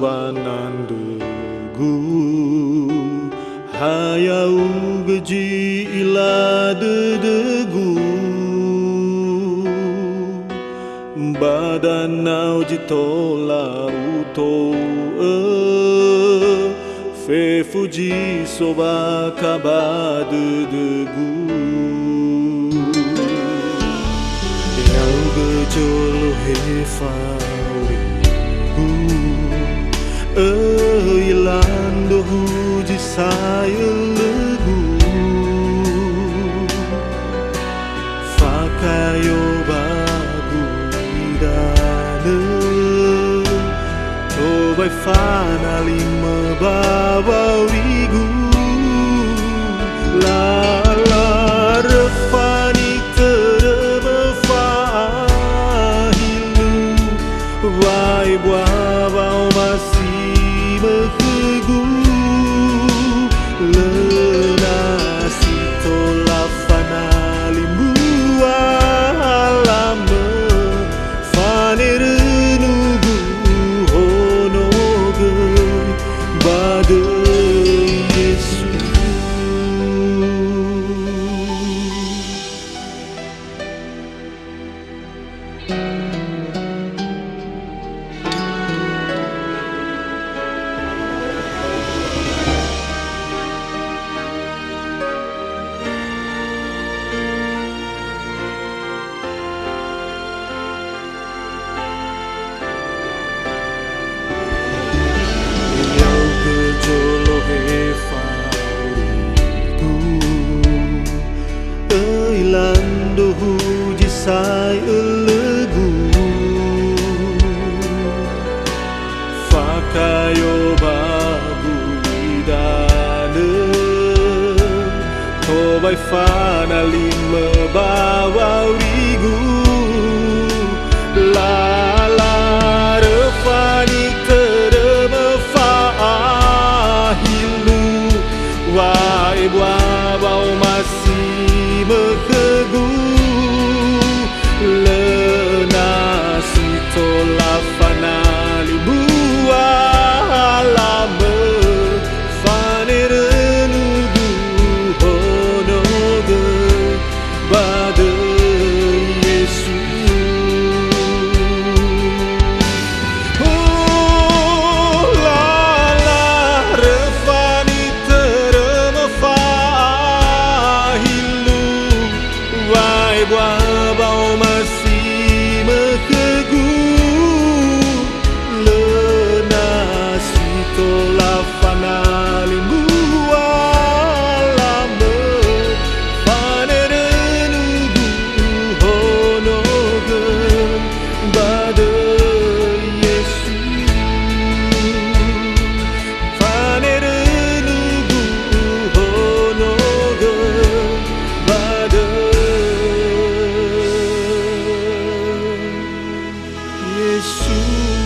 wanandegu hayau geji ila dedegu badanau jitola uto fe fuji soba kaba dedegu yang gejolo hefaurigu ilando huji sayelegu fakayo bagu idane tobai fana lima babawigu la refani terema fahilu wai buabau masih mehegu lenasi tolafana limbua lama fanerenugu honoge bade Yesus. Ilando huji sai elegu fakayo bagu idane tobai fana lima bawarigu la refani terema fahilu wai buabau masih mehegu lenasi tolafana libua lama fanerenugu honoge bade Yesus. Oh la la refani terema fahilu wai buabau masih mehegu lenasi tolafana limbua lama fanerenugu honoge bade Yesus fanerenugu honoge bade Yesus.